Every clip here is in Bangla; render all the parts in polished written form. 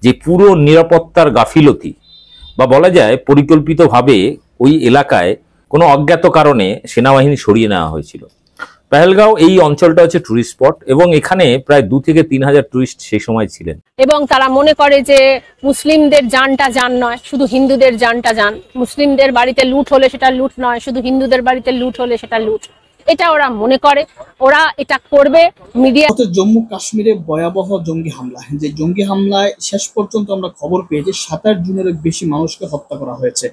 যে পুরো নিরাপত্তার গাফিলতি বা বলা যায় পরিকল্পিতভাবে ওই এলাকায় কোনো অজ্ঞাত কারণে সেনাবাহিনী সরিয়ে নেওয়া হয়েছিল। পেহেলগাঁও এই অঞ্চলটা হচ্ছে টুরিস্ট স্পট এবং এখানে প্রায় 2 থেকে 3 হাজার টুরিস্ট সেই সময় ছিলেন। এবং তারা মনে করে যে মুসলিমদের জানটা জান নয়, শুধু হিন্দুদের জানটা জান। মুসলিমদের বাড়িতে লুট হলে সেটা লুট নয়, শুধু হিন্দুদের বাড়িতে লুট হলে সেটা লুট। এটা ওরা মনে করে, ওরা এটা করবে। মিডিয়া জম্মু কাশ্মীরে ভয়াবহ জঙ্গি হামলা, যে জঙ্গি হামলায় শেষ পর্যন্ত আমরা খবর পেয়ে যে 27 জনের বেশি মানুষকে হত্যা করা হয়েছে।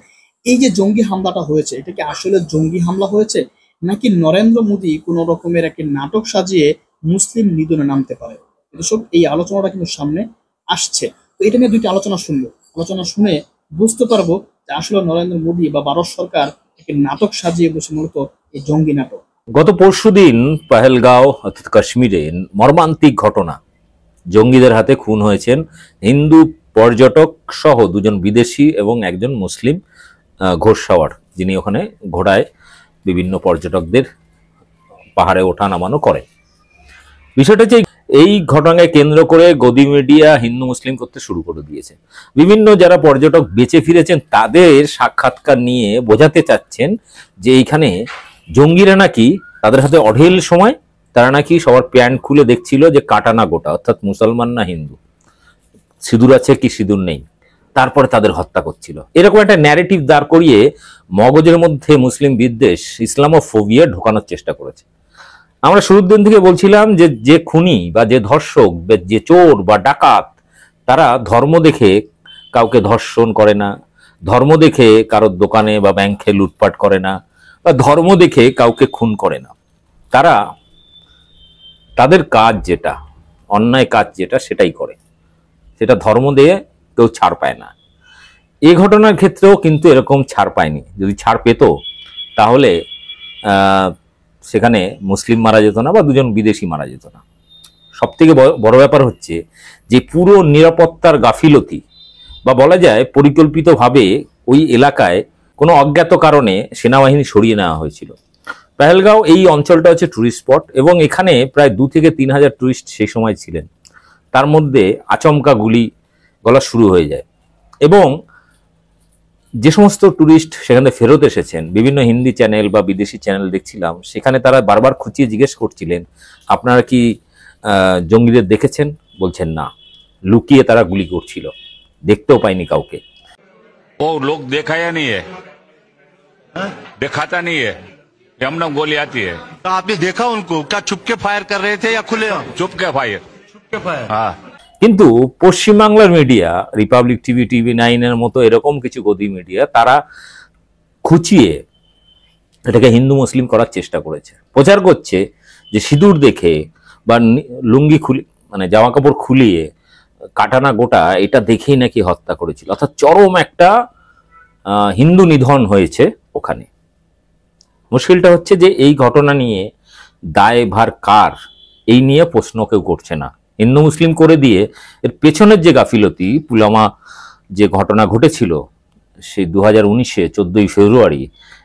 এই যে জঙ্গি হামলাটা হয়েছে, এটা কি আসলে জঙ্গি হামলা হয়েছে নাকি নরেন্দ্র মোদী কোন রকমের একটি নাটক সাজিয়ে মুসলিম নিধনে নামতে পারে? সব এই আলোচনাটা কিন্তু সামনে আসছে। তো এটা নিয়ে দুইটা আলোচনা শুনবো, আলোচনা শুনে বুঝতে পারবো যে আসলে নরেন্দ্র মোদী বা ভারত সরকার একটি নাটক সাজিয়ে বসে মূলত এই জঙ্গি নাটক। গত পরশুদিন পেহেলগাঁও অর্থাৎ কাশ্মীরে মর্মান্তিক ঘটনা, জঙ্গিদের হাতে খুন হয়েছেন হিন্দু পর্যটক সহ 2 জন বিদেশি এবং একজন মুসলিম ঘোড়সওয়ার, যিনি ওখানে ঘোড়ায় বিভিন্ন পর্যটকদের পাহাড়ে ওঠা নামানো করেন। বিষয়টা হচ্ছে এই ঘটনাকে কেন্দ্র করে গদি মিডিয়া হিন্দু মুসলিম করতে শুরু করে দিয়েছে। বিভিন্ন যারা পর্যটক বেঁচে ফিরেছেন তাদের সাক্ষাৎকার নিয়ে বোঝাতে চাচ্ছেন যে এইখানে জঙ্গিরা নাকি তাদের হাতে অঢেল সময় তারা নাকি সবার প্যান্ট খুলে দেখছিল যে কাটানা গোটা, অর্থাৎ মুসলমান না হিন্দু, সিঁদুর আছে কি সিঁদুর নেই, তারপরে তাদের হত্যা করছিল। এরকম একটা ন্যারেটিভ দাঁড় করিয়ে মগজের মধ্যে মুসলিম বিদ্বেষ, ইসলামোফোবিয়া ঢোকানোর চেষ্টা করেছে। আমরা শুরুর দিন থেকে বলছিলাম যে যে খুনি বা যে ধর্ষক, যে চোর বা ডাকাত, তারা ধর্ম দেখে কাউকে ধর্ষণ করে না, ধর্ম দেখে কারোর দোকানে বা ব্যাংকে লুটপাট করে না, বা ধর্ম দেখে কাউকে খুন করে না। তারা তাদের কাজ যেটা, অন্যায় কাজ যেটা, সেটাই করে। সেটা ধর্ম দিয়ে কেউ ছাড় পায় না। এই ঘটনার ক্ষেত্রেও কিন্তু এরকম ছাড় পায়নি। যদি ছাড় পেত তাহলে সেখানে মুসলিম মারা যেত না বা 2 জন বিদেশি মারা যেত না। সব থেকে বড় ব্যাপার হচ্ছে যে পুরো নিরাপত্তার গাফিলতি বা বলা যায় পরিকল্পিতভাবে ওই এলাকায় কোনো অজ্ঞাত কারণে সেনাবাহিনী সরিয়ে নেওয়া হয়েছিল। পেহেলগাঁও এই অঞ্চলটা হচ্ছে টুরিস্ট স্পট এবং এখানে প্রায় 2 থেকে 3 হাজার টুরিস্ট সেই সময় ছিলেন। তার মধ্যে আচমকা গুলি গলা শুরু হয়ে যায় এবং যে সমস্ত টুরিস্ট সেখানে ফেরত এসেছেন, বিভিন্ন হিন্দি চ্যানেল বা বিদেশি চ্যানেল দেখছিলাম, সেখানে তারা বারবার খুঁচিয়ে জিজ্ঞেস করছিলেন আপনারা কি জঙ্গিদের দেখেছেন? বলছেন না, লুকিয়ে তারা গুলি করছিল, দেখতেও পাইনি কাউকে। ও লোক देखा या नहीं है, दिखाता नहीं है, यमुना गोली आती है। तो आपने देखा उनको? क्या छुप के फायर कर रहे थे या खुले? चुप के फायर, छुप के फायर। हाँ। কিন্তু পশ্চিমবাংলার মিডিয়া, রিপাবলিক টিভি, TV9 এর মতো এরকম কিছু গদি মিডিয়া, তারা খুঁচিয়ে এটাকে হিন্দু মুসলিম করার চেষ্টা করেছে। প্রচার করছে যে সিঁদুর দেখে বা লুঙ্গি খুলে, মানে জামা কাপড় খুলিয়ে কাটানা গোটা, এটা দেখেই নাকি হত্যা করেছিল। অর্থাৎ চরম একটা হিন্দু নিধন হয়েছে ওখানে। মুশকিলটা হচ্ছে যে এই ঘটনা নিয়ে দায়ভার কার, এই নিয়ে প্রশ্ন কেউ করছে না। হিন্দু মুসলিম করে দিয়ে এর পেছনের যে গাফিলতি, পুলওয়ামা যে ঘটনা ঘটেছিল সেই 2019-এ 14ই ফেব্রুয়ারি,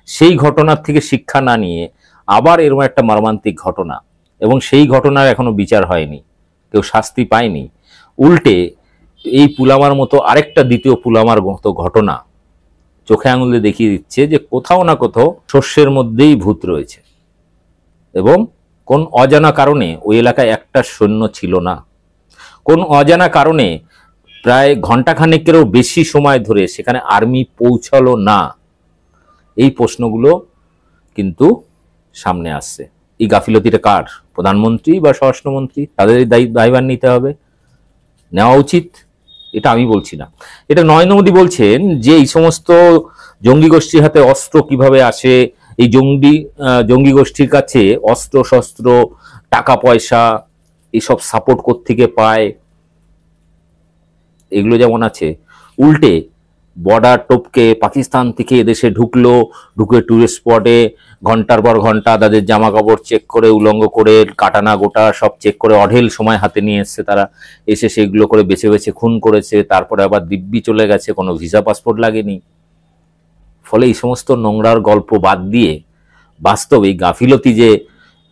সেই ঘটনার থেকে শিক্ষা না নিয়ে আবার এরকম একটা মর্মান্তিক ঘটনা, এবং সেই ঘটনার এখনো বিচার হয়নি, কেউ শাস্তি পায়নি। উল্টে এই পুলওয়ামার মতো আরেকটা দ্বিতীয় পুলওয়ামার মতো ঘটনা চোখে আঙুলে দেখিয়ে দিচ্ছে যে কোথাও না কোথাও শস্যের মধ্যেই ভূত রয়েছে। এবং কোন অজানা কারণে ওই এলাকায় একটা সৈন্য ছিল না, কোন অজানা কারণে প্রায় ঘন্টাখানেকেরও বেশি সময় ধরে সেখানে আর্মি পৌঁছালো না। এই প্রশ্নগুলো কিন্তু সামনে আসছে। এই গাফিলতিটা কার? প্রধানমন্ত্রী বা স্বরাষ্ট্রমন্ত্রী? তাদের দায়ভার নিতে হবে, নেওয়া উচিত। এটা আমি বলছি না, এটা নরেন্দ্র মোদী বলছেন যে এই সমস্ত জঙ্গি গোষ্ঠীর হাতে অস্ত্র কিভাবে আসে, এই জঙ্গি গোষ্ঠীর কাছে অস্ত্র শস্ত্র, টাকা পয়সা, এইসব সাপোর্ট কোত্থেকে পায়, এগুলো যেমন আছে। উল্টে বর্ডার টপকে পাকিস্তান থেকে এদেশে ঢুকে টুরিস্ট স্পটে ঘন্টার পর ঘন্টা তাদের জামা কাপড় চেক করে, উলঙ্গ করে, কাটানা গোটা সব চেক করে অঢেল সময় হাতে নিয়ে এসছে তারা। এসে সেগুলো করে বেছে বেছে খুন করেছে, তারপরে আবার দিব্যি চলে গেছে, কোনো ভিসা পাসপোর্ট লাগেনি। ফলে এই সমস্ত নোংরার গল্প বাদ দিয়ে বাস্তবে গাফিলতি যে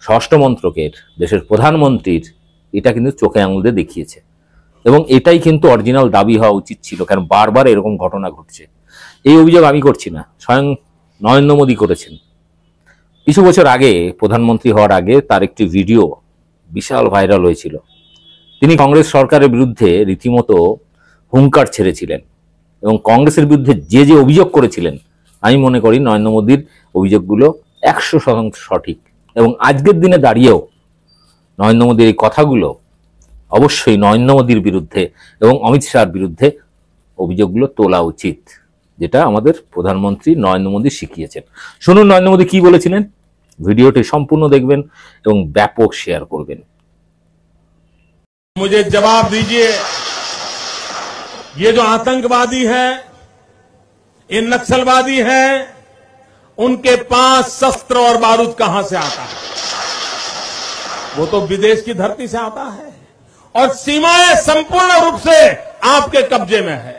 স্বরাষ্ট্র মন্ত্রকের, দেশের প্রধানমন্ত্রীর, এটা কিন্তু চোখে আঙুল দিয়ে দেখিয়েছে। এবং এটাই কিন্তু অরিজিনাল দাবি হওয়া উচিত ছিল, কারণ বারবার এরকম ঘটনা ঘটছে। এই অভিযোগ আমি করছি না, স্বয়ং নরেন্দ্র মোদী করেছেন। কিছু বছর আগে, প্রধানমন্ত্রী হওয়ার আগে, তার একটি ভিডিও বিশাল ভাইরাল হয়েছিল। তিনি কংগ্রেস সরকারের বিরুদ্ধে রীতিমতো হুঙ্কার ছেড়েছিলেন এবং কংগ্রেসের বিরুদ্ধে যে যে অভিযোগ করেছিলেন, আমি মনে করি নরেন্দ্র মোদীর অভিযোগগুলো 100% সঠিক। এবং আজকের দিনে দাঁড়িয়েও নরেন্দ্র মোদীর এই কথাগুলো অবশ্যই নরেন্দ্র মোদীর বিরুদ্ধে এবং অমিত শাহর বিরুদ্ধে অভিযোগগুলো তোলা উচিত, যেটা আমাদের প্রধানমন্ত্রী নরেন্দ্র মোদী শিখিয়েছেন। শুনুন নরেন্দ্র মোদী কি বলেছিলেন, ভিডিওটি সম্পূর্ণ দেখবেন এবং ব্যাপক শেয়ার করবেন। मुझे जवाब दीजिए, ये जो आतंकवादी हैं, ये नक्सलवादी हैं, उनके पास शस्त्र और बारूद कहां से आता है? वो तो विदेश की धरती से आता है और सीमाएं संपूर्ण रूप से आपके कब्जे में है।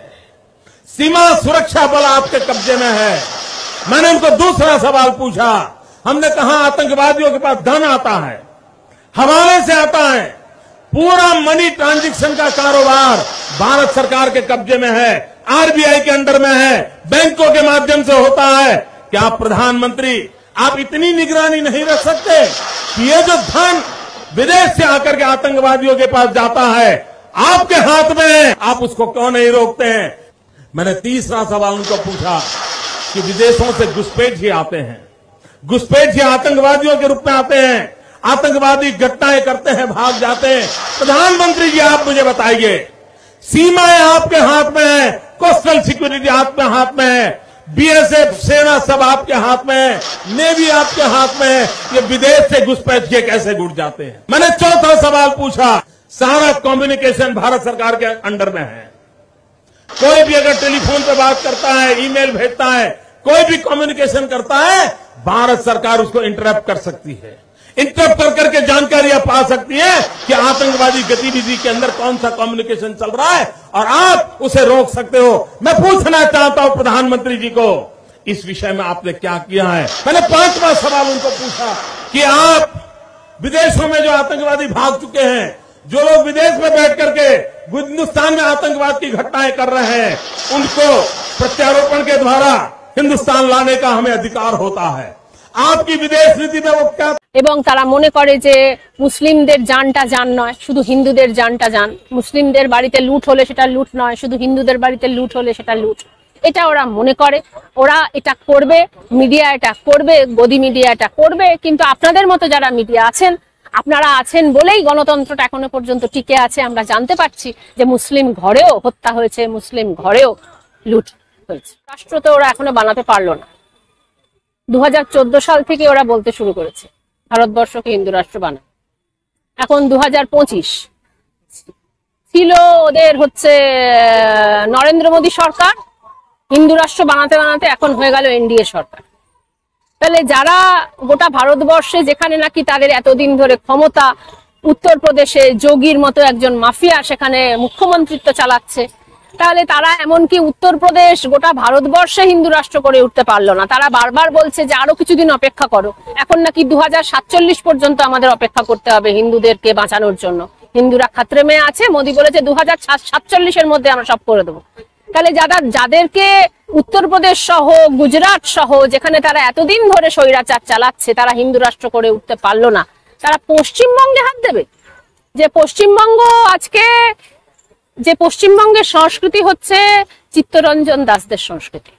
सीमा सुरक्षा बल आपके कब्जे में है। मैंने उनको दूसरा सवाल पूछा, हमने कहा आतंकवादियों के पास धन आता है, हवाले से आता है, पूरा मनी ट्रांजैक्शन का कारोबार भारत सरकार के कब्जे में है, आरबीआई के अंडर में है, बैंकों के माध्यम से होता है। क्या प्रधानमंत्री आप इतनी निगरानी नहीं रख सकते कि ये जो धन विदेश से आकर के आतंकवादियों के पास जाता है आपके हाथ में है, आप उसको क्यों नहीं रोकते हैं? मैंने तीसरा सवाल उनको पूछा कि विदेशों से घुसपैठ ही आते हैं, घुसपैठ ही आतंकवादियों के रूप में आते हैं, आतंकवादी घटनाएं करते हैं, भाग जाते हैं। प्रधानमंत्री जी आप मुझे बताइए, सीमाएं आपके हाथ में है, कोस्टल सिक्योरिटी आपके हाथ में है, बीएसएफ सेना सब आपके हाथ में है, नेवी आपके हाथ में है, ये विदेश से घुसपैठ के कैसे घुट जाते हैं? मैंने चौथा सवाल पूछा, सारा कम्युनिकेशन भारत सरकार के अंडर में है, कोई भी अगर टेलीफोन पे बात करता है, ईमेल भेजता है, कोई भी कम्युनिकेशन करता है, भारत सरकार उसको इंटरप्ट कर सकती है, इंटरप्ट कर करके जानकारियां पा सकती है कि आतंकवादी गतिविधि के अंदर कौन सा कम्युनिकेशन चल रहा है और आप उसे रोक सकते हो। मैं पूछना चाहता हूं प्रधानमंत्री जी को, इस विषय में आपने क्या किया है? मैंने पांचवा सवाल उनको पूछा कि आप विदेशों में जो आतंकवादी भाग चुके हैं, जो लोग विदेश में बैठ करके हिंदुस्तान में आतंकवाद की घटनाएं कर रहे हैं, उनको प्रत्यारोपण के द्वारा हिंदुस्तान लाने का हमें अधिकार होता है। आपकी विदेश नीति में वो क्या? এবং তারা মনে করে যে মুসলিমদের জানটা জান নয়, শুধু হিন্দুদের জানটা জান। মুসলিমদের বাড়িতে লুট হলে সেটা লুট নয়, শুধু হিন্দুদের বাড়িতে লুট হলে সেটা লুট। এটা ওরা মনে করে, ওরা এটা করবে, মিডিয়া এটা করবে, গদি মিডিয়া এটা করবে। কিন্তু আপনাদের মতো যারা মিডিয়া আছেন, আপনারা আছেন বলেই গণতন্ত্রটা এখনো পর্যন্ত টিকে আছে। আমরা জানতে পারছি যে মুসলিম ঘরেও হত্যা হয়েছে, মুসলিম ঘরেও লুট হয়েছে। রাষ্ট্র তো ওরা এখনো বানাতে পারলো না। 2014 সাল থেকে ওরা বলতে শুরু করেছে ভারতবর্ষকে হিন্দু রাষ্ট্র বানায়। এখন 2025 ছিল ওদের হচ্ছে নরেন্দ্র মোদী সরকার, হিন্দু রাষ্ট্র বানাতে বানাতে এখন হয়ে গেল এনডিএ সরকার। তাহলে যারা গোটা ভারতবর্ষে, যেখানে নাকি তাদের এতদিন ধরে ক্ষমতা, উত্তরপ্রদেশে যোগীর মতো একজন মাফিয়া সেখানে মুখ্যমন্ত্রিত্ব চালাচ্ছে, তাহলে তারা এমনকি উত্তরপ্রদেশ গোটা ভারতবর্ষে হিন্দু রাষ্ট্র করে উঠতে পারলো না। তারা বারবার বলছে যে আরো কিছুদিন অপেক্ষা করো। এখন নাকি 2047 পর্যন্ত আমাদের অপেক্ষা করতে হবে হিন্দুদেরকে বাঁচানোর জন্য। হিন্দুরা খাতরে মে আছে, মোদী বলেছে 2047 মধ্যে আমরা সব করে দেবো। তাহলে যাদেরকে উত্তরপ্রদেশ সহ গুজরাট সহ যেখানে তারা এতদিন ধরে স্বৈরাচার চালাচ্ছে, তারা হিন্দু রাষ্ট্র করে উঠতে পারলো না, তারা পশ্চিমবঙ্গে হাত দেবে? যে পশ্চিমবঙ্গ আজকে, যে পশ্চিমবঙ্গের সংস্কৃতি হচ্ছে চিত্তরঞ্জন দাসদের সংস্কৃতি।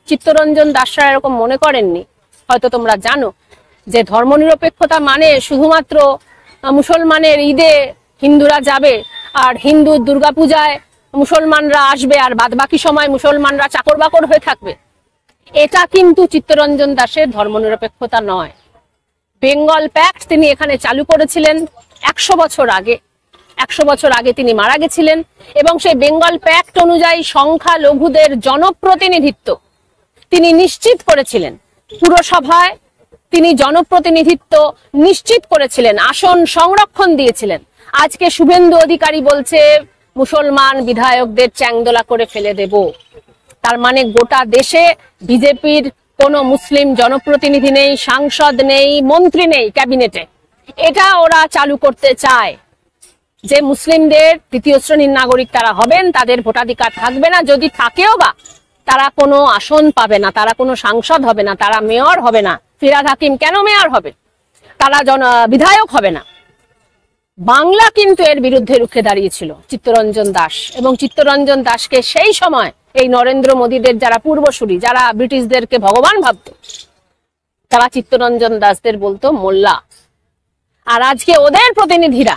চিত্তরঞ্জন দাসরা এরকম মনে করেননি, হয়তো তোমরা জানো যে ধর্মনিরপেক্ষতা মানে শুধুমাত্র মুসলমানের ঈদে হিন্দুরা যাবে আর হিন্দু দুর্গাপূজায় মুসলমানরা আসবে আর বাদবাকি সময় মুসলমানরা চাকর বাকর হয়ে থাকবে। এটা কিন্তু চিত্তরঞ্জন দাসের ধর্মনিরপেক্ষতা নয়। বেঙ্গল প্যাক্ট তিনি এখানে চালু করেছিলেন 100 বছর আগে। 100 বছর আগে তিনি মারা গেছিলেন এবং সেই বেঙ্গল প্যাক্ট অনুযায়ী সংখ্যালঘুদের জনপ্রতিনিধিত্ব তিনি নিশ্চিত করেছিলেন। পুরসভায় তিনি জনপ্রতিনিধিত্ব নিশ্চিত করেছিলেন, আসন সংরক্ষণ দিয়েছিলেন। আজকে শুভেন্দু অধিকারী বলছে মুসলমান বিধায়কদের চ্যাংদোলা করে ফেলে দেব। তার মানে গোটা দেশে বিজেপির কোনো মুসলিম জনপ্রতিনিধি নেই, সাংসদ নেই, মন্ত্রী নেই ক্যাবিনেটে। এটা ওরা চালু করতে চায়। যে মুসলিমদের তৃতীয় শ্রেণীর নাগরিক তারা হবেন, তাদের ভোটাধিকার থাকবে না, যদি থাকেও বা তারা কোনো আসন পাবে না, তারা কোনো সাংসদ হবে না, তারা মেয়র হবে না। ফিরহাদ হাকিম কেন মেয়র হবে? তারা বিধায়ক হবে না। বাংলা কিন্তু এর বিরুদ্ধে রুখে দাঁড়িয়েছিল চিত্তরঞ্জন দাস, এবং চিত্তরঞ্জন দাসকে সেই সময় এই নরেন্দ্র মোদীদের যারা পূর্বসূরি, যারা ব্রিটিশদেরকে ভগবান ভাবত, তারা চিত্তরঞ্জন দাসদের বলতো মোল্লা। আর আজকে ওদের প্রতিনিধিরা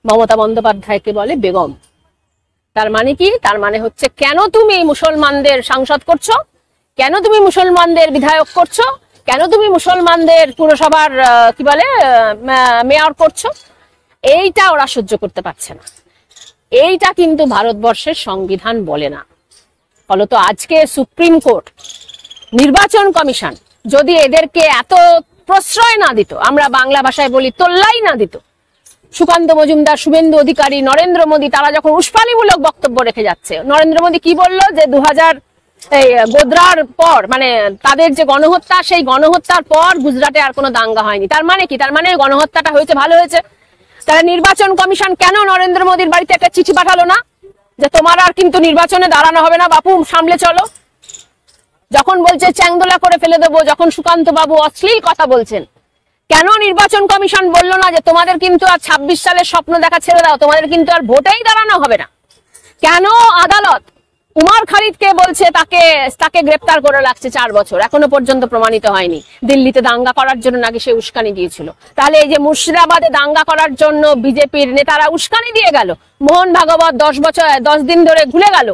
মমতা বন্দ্যোপাধ্যায়কে বলে বেগম। তার মানে কি? তার মানে হচ্ছে কেন তুমি মুসলমানদের সাংসদ করছো, কেন তুমি মুসলমানদের বিধায়ক করছো, কেন তুমি মুসলমানদের পুরসভার কি বলে মেয়র করছো? এইটা ওরা সহ্য করতে পারছে না। এইটা কিন্তু ভারতবর্ষের সংবিধান বলে না। ফলত আজকে সুপ্রিম কোর্ট, নির্বাচন কমিশন যদি এদেরকে এত প্রশ্রয় না দিত, আমরা বাংলা ভাষায় বলি তোল্লাই না দিত, সুকান্ত মজুমদার, শুভেন্দু অধিকারী, নরেন্দ্র মোদী তারা যখন উস্কানিমূলক বক্তব্য রেখে যাচ্ছে, নরেন্দ্র মোদী কি বললো যে 2000 গোদ্রার পর, মানে তাদের যে গণহত্যা, সেই গণহত্যার পর গুজরাটে আর কোনো দাঙ্গা হয়নি। তার মানে কি? তার মানে গণহত্যাটা হয়েছে, ভালো হয়েছে। তারা নির্বাচন কমিশন কেন নরেন্দ্র মোদীর বাড়িতে একটা চিঠি পাঠালো না যে তোমার আর কিন্তু নির্বাচনে দাঁড়ানো হবে না বাপু, সামলে চলো? যখন বলছে চ্যাংদোলা করে ফেলে দেবো, যখন সুকান্ত বাবু অশ্লীল কথা বলছেন, কেন নির্বাচন কমিশন বললো না যে তোমাদের কিন্তু আর 26 সালের স্বপ্ন দেখা ছেড়ে দাও, তোমাদের কিন্তু আর ভোটেই দাঁড়ানো হবে না? কেন আদালত উমার খালিদকে বলছে তাকে গ্রেপ্তার করে রাখছে 4 বছর, এখনো পর্যন্ত প্রমাণিত হয়নি? দিল্লিতে দাঙ্গা করার জন্য নাকি সে উস্কানি দিয়েছিল। তাহলে এই যে মুর্শিদাবাদে দাঙ্গা করার জন্য বিজেপির নেতারা উস্কানি দিয়ে গেল, মোহন ভাগবত 10 দিন ধরে ঘুরে গেল,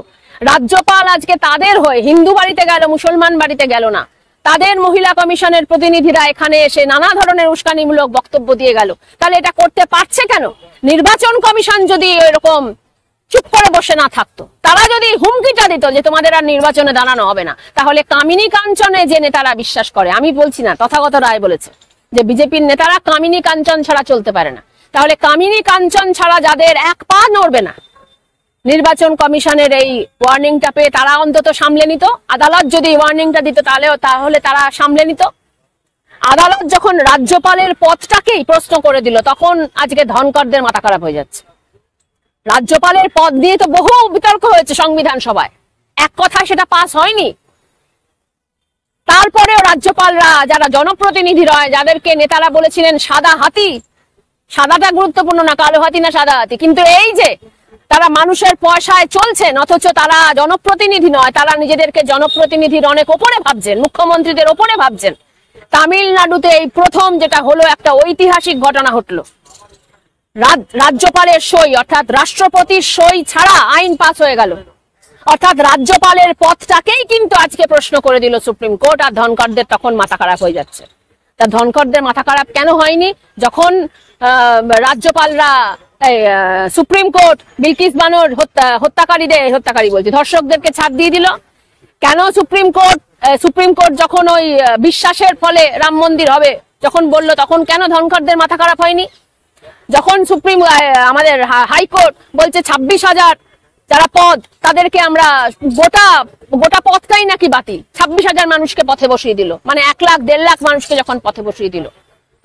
রাজ্যপাল আজকে তাদের হয়ে হিন্দু বাড়িতে গেল, মুসলমান বাড়িতে গেল না, তাদের মহিলা কমিশনের প্রতিনিধিরা এখানে এসে নানা ধরনের উস্কানিমূলক বক্তব্য দিয়ে গেল। তাহলে এটা করতে পারছে কেন? নির্বাচন কমিশন যদি এরকম চুপ করে বসে না থাকতো, তারা যদি হুমকিটা দিত যে তোমাদের আর নির্বাচনে দাঁড়ানো হবে না, তাহলে কামিনী কাঞ্চনে যে নেতারা বিশ্বাস করে, আমি বলছি না, তথাগত রায় বলেছে যে বিজেপির নেতারা কামিনী কাঞ্চন ছাড়া চলতে পারে না, তাহলে কামিনী কাঞ্চন ছাড়া যাদের এক পা নড়বে না, নির্বাচন কমিশনের এই ওয়ার্নিংটা পেয়ে তারা অন্তত সামলে নিত। আদালত যদি ওয়ার্নিংটা দিত তাহলে তারা সামলে নিত। আদালত যখন রাজ্যপালের পদটাকেই প্রশ্ন করে দিল, তখন আজকে ধনকরদের মাথা খারাপ হয়ে যাচ্ছে। রাজ্যপালের পদ নিয়ে তো বহু বিতর্ক হয়েছে সংবিধান সভায়, এক কথা সেটা পাস হয়নি। তারপরেও রাজ্যপালরা যারা জনপ্রতিনিধি রয়, যাদেরকে নেতারা বলেছিলেন সাদা হাতি, সাদাটা গুরুত্বপূর্ণ না, কালো হাতি না সাদা হাতি, কিন্তু এই যে তারা মানুষের পয়সায় চলছেন, অথচ তারা জনপ্রতিনিধি নয়, তারা নিজেদেরকে জনপ্রতিনিধির অনেক ওপরে ভাবছেন, মুখ্যমন্ত্রীদের ওপরে ভাবছেন। তামিলনাড়ুতে এই প্রথম যেটা হলো, একটা ঐতিহাসিক ঘটনা ঘটলো। রাজ্যপালের সই অর্থাৎ রাষ্ট্রপতির সই ছাড়া আইন পাস হয়ে গেল, অর্থাৎ রাজ্যপালের পদটাকেই কিন্তু আজকে প্রশ্ন করে দিল সুপ্রিম কোর্ট। আর ধনকরদের তখন মাথা খারাপ হয়ে যাচ্ছে। তা ধনকরদের মাথা খারাপ কেন হয়নি? যখন রাজ্যপালরা সুপ্রিম কোর্ট বিলকিস বানোর হত্যাকারী বলছি, ধর্ষকদেরকে ছাড় দিয়ে দিল, কেন সুপ্রিম কোর্ট যখন ওই বিশ্বাসের ফলে রাম মন্দির হবে যখন বলল, তখন কেন ধনকরদের মাথা খারাপ হয়নি? যখন আমাদের হাইকোর্ট বলছে 26,000 যারা পদ, তাদেরকে আমরা গোটা পথটাই নাকি বাতিল, 26,000 মানুষকে পথে বসিয়ে দিল, মানে 1 লাখ 1.5 লাখ মানুষকে যখন পথে বসিয়ে দিল,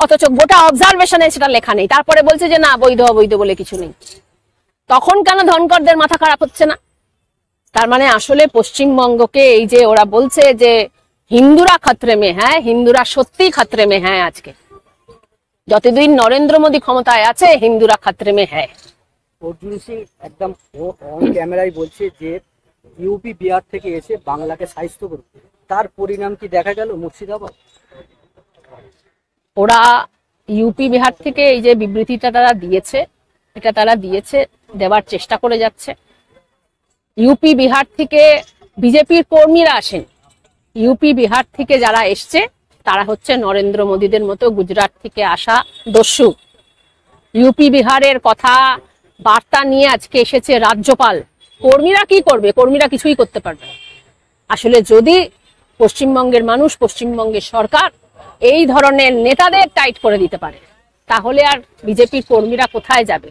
অথচ গোটা অবজারভেশনে সেটা লেখা নেই, তারপরে বলছে যে না, বৈধ অবৈধ বলে কিছু নেই। তখন কেন ধনকরদের মাথা খারাপ হচ্ছে না? তার মানে আসলে পশ্চিমবঙ্গকে এই যে ওরা বলছে যে হিন্দুরা খতরে মে হ্যাঁ, হিন্দুরা সত্যি খতরে মে হ্যাঁ, আজকে যতদিন নরেন্দ্র মোদী ক্ষমতায় আছে হিন্দুরা খতরে মে হ্যাঁ। অর্জুন সিং একদম অন ক্যামেরায় বলছে যে ইউপি বিহার থেকে এসে বাংলাকে সাহিত্য করবে, তার পরিণাম কি দেখা গেল মুর্শিদাবাদ? ওরা ইউপি বিহার থেকে এই যে বিবৃতিটা তারা দিয়েছে, এটা তারা দেওয়ার চেষ্টা করে যাচ্ছে। ইউপি বিহার থেকে বিজেপির কর্মীরা আসেন, ইউপি বিহার থেকে যারা এসছে তারা হচ্ছে নরেন্দ্র মোদীদের মতো গুজরাট থেকে আসা দস্যু। ইউপি বিহারের কথা বার্তা নিয়ে আজকে এসেছে রাজ্যপাল। কর্মীরা কি করবে? কর্মীরা কিছুই করতে পারবে না। আসলে যদি পশ্চিমবঙ্গের মানুষ, পশ্চিমবঙ্গের সরকার এই ধরনের নেতাদের টাইট করে দিতে পারে, তাহলে আর বিজেপির কর্মীরা কোথায় যাবে?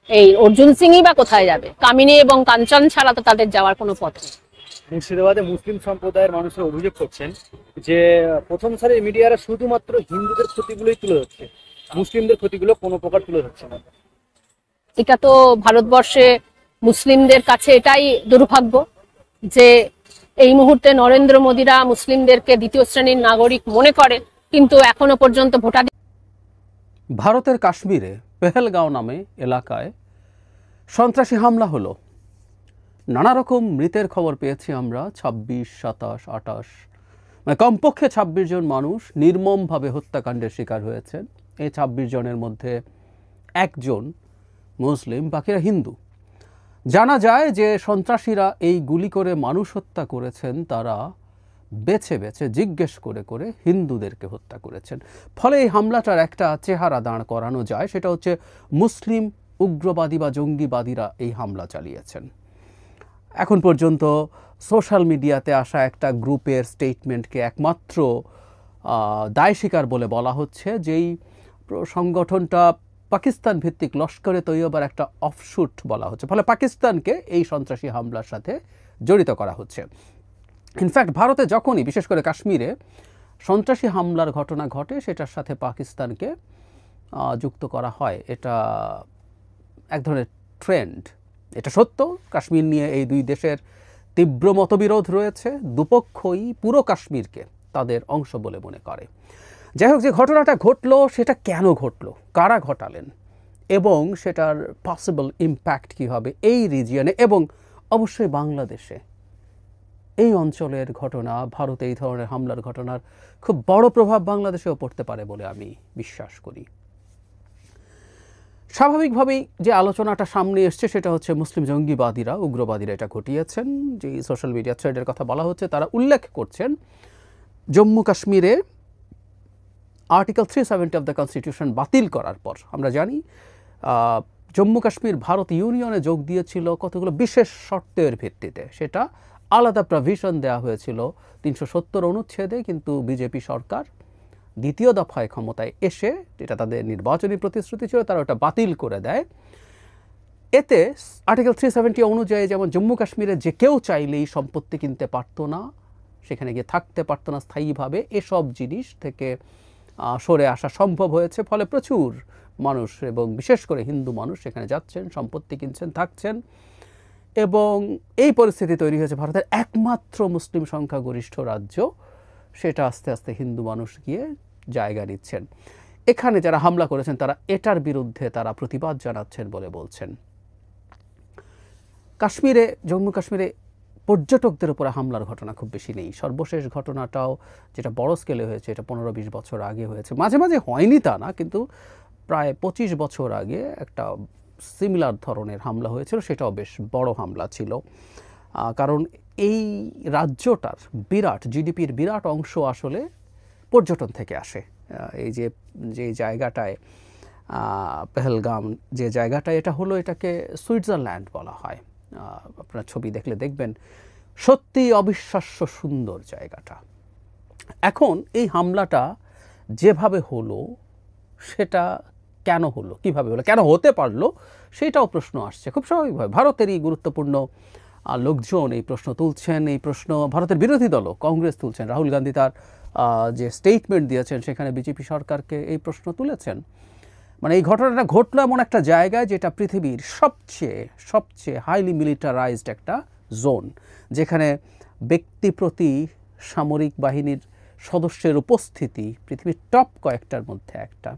এই অর্জুন সিংই বা কোথায় যাবে? কামিনী এবং কাঞ্চন ছাড়া তো তাদের যাওয়ার কোনো পথ নেই। মুর্শিদাবাদে মুসলিম সম্প্রদায়ের মানুষরা অভিযোগ করছেন যে প্রথম সারির মিডিয়ারা শুধুমাত্র হিন্দুদের ক্ষতিগুলোই তুলে ধরছে, মুসলিমদের ক্ষতিগুলো কোনো প্রকার তুলে ধরছে না। এটা তো ভারতবর্ষে মুসলিমদের কাছে এটাই দুর্ভাগ্য যে এই মুহূর্তে নরেন্দ্র মোদীরা মুসলিমদেরকে দ্বিতীয় শ্রেণীর নাগরিক মনে করে, কিন্তু এখনো পর্যন্ত ভোটাধিকার। ভারতের কাশ্মীরে পেহেলগাঁও নামে এলাকায় সন্ত্রাসী হামলা হলো। নানা রকম মৃতের খবর পেয়েছি আমরা, 26, 27, 28, মানে কমপক্ষে 26 জন মানুষ নির্মমভাবে হত্যাকাণ্ডের শিকার হয়েছেন। এই 26 জনের মধ্যে একজন মুসলিম, বাকিরা হিন্দু। জানা যায় যে সন্ত্রাসীরা এই গুলি করে মানুষ হত্যা করেছেন তারা বেছে বেছে জিজ্ঞেস করে করে হিন্দুদেরকে হত্যা করেছেন। ফলে এই হামলাটার একটা চেহারা দাঁড় করানো যায়, সেটা হচ্ছে মুসলিম উগ্রবাদী বা জঙ্গিবাদীরা এই হামলা চালিয়েছেন। এখন পর্যন্ত সোশ্যাল মিডিয়াতে আসা একটা গ্রুপের স্টেটমেন্টকে একমাত্র দায় স্বীকার বলে বলা হচ্ছে, যেই সংগঠনটা পাকিস্তান ভিত্তিক লস্করে তৈয়বার একটা অফশুট বলা হচ্ছে। ফলে পাকিস্তানকে এই সন্ত্রাসী হামলার সাথে জড়িত করা হচ্ছে। ইনফ্যাক্ট ভারতে যখনই, বিশেষ করে কাশ্মীরে সন্ত্রাসী হামলার ঘটনা ঘটে, সেটার সাথে পাকিস্তানকে যুক্ত করা হয়। এটা এক ধরনের ট্রেন্ড। এটা সত্য, কাশ্মীর নিয়ে এই দুই দেশের তীব্র মতবিরোধ রয়েছে। দুপক্ষই পুরো কাশ্মীরকে তাদের অংশ বলে মনে করে। যাই হোক, যে ঘটনাটা ঘটলো সেটা কেন ঘটলো, কারা ঘটালেন, এবং সেটার পসিবল ইম্প্যাক্ট কী হবে এই রিজিয়নে এবং অবশ্যই বাংলাদেশে। এই অঞ্চলের ঘটনা, ভারতে এই ধরনের হামলার ঘটনার খুব বড় প্রভাব বাংলাদেশেও পড়তে পারে বলে আমি বিশ্বাস করি। স্বাভাবিকভাবেই যে আলোচনাটা সামনে এসছে সেটা হচ্ছে মুসলিম জঙ্গিবাদীরা, উগ্রবাদীরা এটা ঘটিয়েছেন। যে সোশ্যাল মিডিয়া থ্রেডের কথা বলা হচ্ছে, তারা উল্লেখ করছেন জম্মু কাশ্মীরে আর্টিকেল 370 অফ দ্য কনস্টিটিউশন বাতিল করার পর, আমরা জানি জম্মু কাশ্মীর ভারত ইউনিয়নে যোগ দিয়েছিল কতগুলো বিশেষ শর্তের ভিত্তিতে। সেটা আলাদা প্রভিশন দেওয়া হয়েছিল 370 অনুচ্ছেদে, কিন্তু বিজেপি সরকার দ্বিতীয় দফায় ক্ষমতায় এসে, যেটা তাদের নির্বাচনী প্রতিশ্রুতি ছিল, তারা ওটা বাতিল করে দেয়। এতে আর্টিকেল 370 অনুযায়ী যেমন জম্মু কাশ্মীরে যে কেউ চাইলেই সম্পত্তি কিনতে পারতো না, সেখানে গিয়ে থাকতে পারতো না স্থায়ীভাবে, এসব জিনিস থেকে সরে আসা সম্ভব হয়েছে। ফলে প্রচুর মানুষ এবং বিশেষ করে হিন্দু মানুষ সেখানে যাচ্ছেন, সম্পত্তি কিনছেন, থাকছেন, এবং এই পরিস্থিতি তৈরি হয়েছে ভারতের একমাত্র মুসলিম সংখ্যাগরিষ্ঠ রাজ্য, সেটা আস্তে আস্তে হিন্দু মানুষ গিয়ে জায়গা নিচ্ছেন। এখানে যারা হামলা করেছেন তারা এটার বিরুদ্ধে তারা প্রতিবাদ জানাচ্ছেন বলে বলছেন। কাশ্মীরে, জম্মু কাশ্মীরে পর্যটকদের উপরে হামলার ঘটনা খুব বেশি নেই। সর্বশেষ ঘটনাটাও যেটা বড় স্কেলে হয়েছে, এটা 15-20 বছর আগে হয়েছে। মাঝে মাঝে হয়নি তা না, কিন্তু প্রায় 25 বছর আগে একটা সিমিলার ধরনের হামলা হয়েছিল, সেটাও বেশ বড় হামলা ছিল। কারণ এই রাজ্যটার বিরাট জিডিপির বিরাট অংশ আসলে পর্যটন থেকে আসে। এই যে জায়গাটায় পেহেলগাম, যে জায়গাটা, এটা হলো, এটাকে সুইজারল্যান্ড বলা হয়। আপনার ছবি দেখলে দেখবেন সত্যি অবিশ্বাস্য সুন্দর জায়গাটা। এখন এই হামলাটা যেভাবে হলো সেটা কেন হলো, কিভাবে হলো, কেন হতে পারলো, সেটাও প্রশ্ন আসছে খুব স্বাভাবিকভাবে। ভারতেরই গুরুত্বপূর্ণ লোকজন এই প্রশ্ন তুলছেন। এই প্রশ্ন ভারতের বিরোধী দলও, কংগ্রেস তুলছেন। রাহুল গান্ধী তার যে স্টেটমেন্ট দিয়েছেন সেখানে বিজেপি সরকারকে এই প্রশ্ন তুলেছেন। মানে এই ঘটনাটা ঘটলো এমন একটা জায়গায় যেটা পৃথিবীর সবচেয়ে হাইলি মিলিটারাইজড একটা জোন, যেখানে ব্যক্তি প্রতি সামরিক বাহিনীর সদস্যের উপস্থিতি পৃথিবীর টপ কয়েকটার মধ্যে একটা।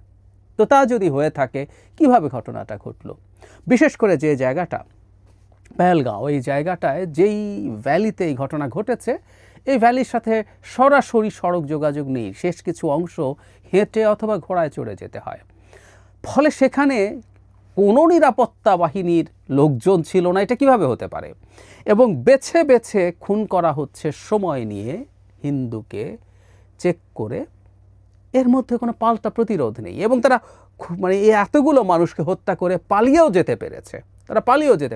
তো তা যদি হয়ে থাকে, কিভাবে ঘটনাটা ঘটলো? বিশেষ করে যে জায়গাটা পেহেলগাঁও, এই জায়গাটায় যেই ভ্যালিতে এই ঘটনা ঘটেছে, এই ভ্যালির সাথে সরাসরি সড়ক যোগাযোগ নেই। শেষ কিছু অংশ হেঁটে অথবা ঘোড়ায় চড়ে যেতে হয়। ফলে সেখানে কোনো নিরাপত্তা বাহিনীর লোকজন ছিল না। এটা কিভাবে হতে পারে? এবং বেছে বেছে খুন করা হচ্ছে সময় নিয়ে, হিন্দুকে চেক করে। এর মধ্যে কোনো পাল্টা প্রতিরোধ নেই, এবং তারা মানে এতগুলো মানুষকে হত্যা করে পালিয়েও যেতে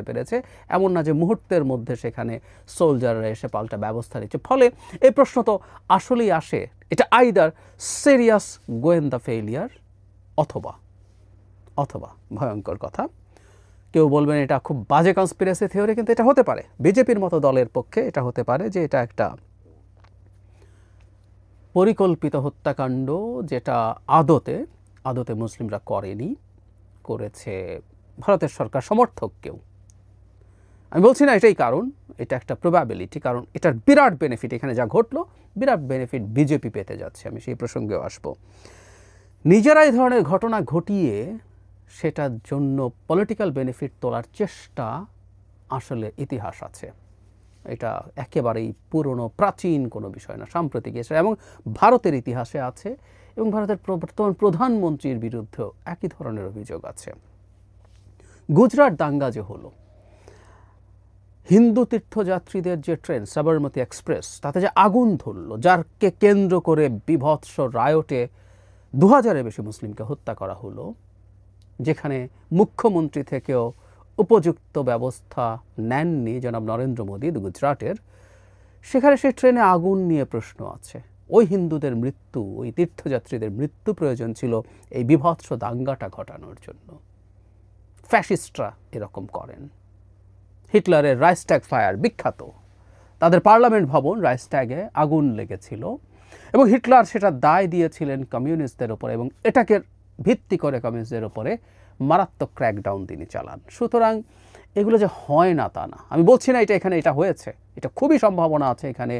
পেরেছে। এমন না যে মুহূর্তের মধ্যে সেখানে সোলজাররা এসে পাল্টা ব্যবস্থা নিচ্ছে। ফলে এই প্রশ্ন তো আসলেই আসে, এটা আইদার সিরিয়াস গোয়েন্দা ফেইলিয়ার অথবা ভয়ঙ্কর কথা। কেউ বলবেন এটা খুব বাজে কনস্পিরেসি থিওরি, কিন্তু এটা হতে পারে। বিজেপির মতো দলের পক্ষে এটা হতে পারে যে এটা একটা পরিকল্পিত হত্যাকাণ্ড, যেটা আদতে মুসলিমরা করেনি, করেছে ভারতের সরকার সমর্থক কেউ। আমি বলছি না এটাই কারণ, এটা একটা প্রবাবিলিটি, কারণ এটার বিরাট বেনিফিট, এখানে যা ঘটলো বিরাট বেনিফিট বিজেপি পেতে যাচ্ছে। আমি সেই প্রসঙ্গেও আসবো। নিজেরা এই ধরনের ঘটনা ঘটিয়ে সেটার জন্য পলিটিক্যাল বেনিফিট তোলার চেষ্টা আসলে ইতিহাস আছে, এটা একেবারেই পুরনো প্রাচীন কোনো বিষয় না, সাম্প্রতিক এসে, এবং ভারতের ইতিহাসে আছে, এবং ভারতের বর্তমান প্রধানমন্ত্রীর বিরুদ্ধেও একই ধরনের অভিযোগ আছে। গুজরাট দাঙ্গা যে হলো, হিন্দু তীর্থযাত্রীদের যে ট্রেন সাবরমতী এক্সপ্রেস, তাতে যে আগুন ধরলো, যারকে কেন্দ্র করে বিভৎস রায়টে 2000-এর বেশি মুসলিমকে হত্যা করা হলো, যেখানে মুখ্যমন্ত্রী থেকেও উপযুক্ত ব্যবস্থা নেননি জনাব নরেন্দ্র মোদী গুজরাটের, সেখানে সেই ট্রেনে আগুন নিয়ে প্রশ্ন আছে। ওই হিন্দুদের মৃত্যু, ওই তীর্থযাত্রীদের মৃত্যু প্রয়োজন ছিল এই বিভৎস দাঙ্গাটা ঘটানোর জন্য। ফ্যাসিস্টরা এরকম করেন। হিটলারের রাইস্ট্যাগ ফায়ার বিখ্যাত, তাদের পার্লামেন্ট ভবন রাইস্ট্যাগে আগুন লেগেছিল এবং হিটলার সেটা দায় দিয়েছিলেন কমিউনিস্টদের ওপরে, এবং এটাকে ভিত্তি করে কমিউনিস্টদের ওপরে মারাত্মক ক্র্যাকডাউন তিনি চালান। সুতরাং এগুলো যে হয় না তা না, আমি বলছি না এটা এখানে এটা হয়েছে, এটা খুবই সম্ভাবনা আছে এখানে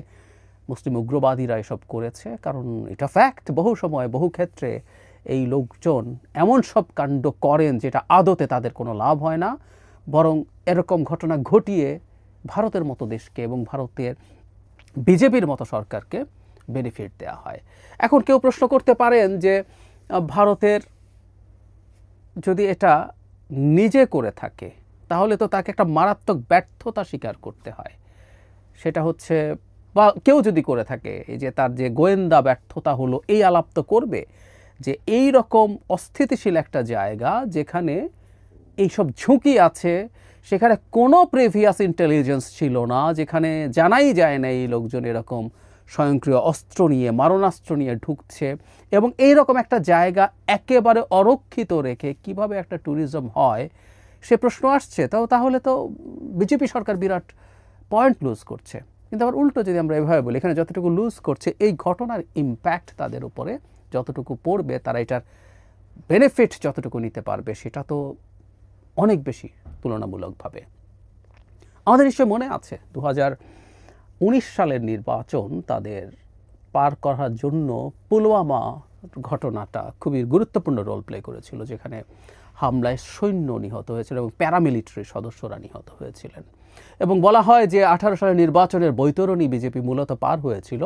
মুসলিম উগ্রবাদীরা এসব করেছে, কারণ এটা ফ্যাক্ট। বহু সময় বহু ক্ষেত্রে এই লোকজন এমন সব কাণ্ড করেন যেটা আদতে তাদের কোনো লাভ হয় না, বরং এরকম ঘটনা ঘটিয়ে ভারতের মতো দেশকে এবং ভারতের বিজেপির মতো সরকারকে বেনিফিট দেওয়া হয়। এখন কেউ প্রশ্ন করতে পারেন যে ভারতের যদি এটা নিজে করে থাকে তাহলে তো তাকে একটা মারাত্মক ব্যর্থতা স্বীকার করতে হয়। সেটা হচ্ছে, বা কেউ যদি করে থাকে, এই যে তার যে গোয়েন্দা ব্যর্থতা হলো, এই আলাপ তো করবে যে এই রকম অস্থিতিশীল একটা জায়গা যেখানে এইসব ঝুঁকি আছে, সেখানে কোনো প্রিভিয়াস ইন্টেলিজেন্স ছিল না, যেখানে জানাই যায় না এই লোকজন এরকম স্বয়ংক্রিয় অস্ত্র নিয়ে, মারণাস্ত্র নিয়ে ঢুকছে, এবং এই রকম একটা জায়গা একেবারে অরক্ষিত রেখে কিভাবে একটা ট্যুরিজম হয় সে প্রশ্ন আসছে। তাহলে তো বিজেপি সরকার বিরাট পয়েন্ট লুজ করছে। কিন্তু আবার উল্টো যদি আমরা এভাবে বলি, এখানে যতটুকু লুজ করছে, এই ঘটনার ইম্প্যাক্ট তাদের উপরে যতটুকু পড়বে, তারা এটার বেনিফিট যতটুকু নিতে পারবে, সেটা তো অনেক বেশি তুলনামূলকভাবে। আমাদের নিশ্চয় মনে আছে 2019 সালের নির্বাচন তাদের পার করার জন্য পুলওয়ামা ঘটনাটা খুবই গুরুত্বপূর্ণ রোল প্লে করেছিল, যেখানে হামলায় সৈন্য নিহত হয়েছিল এবং প্যারামিলিটারি সদস্যরা নিহত হয়েছিলেন। এবং বলা হয় যে 18 সালের নির্বাচনের বৈতরণী বিজেপি মূলত পার হয়েছিল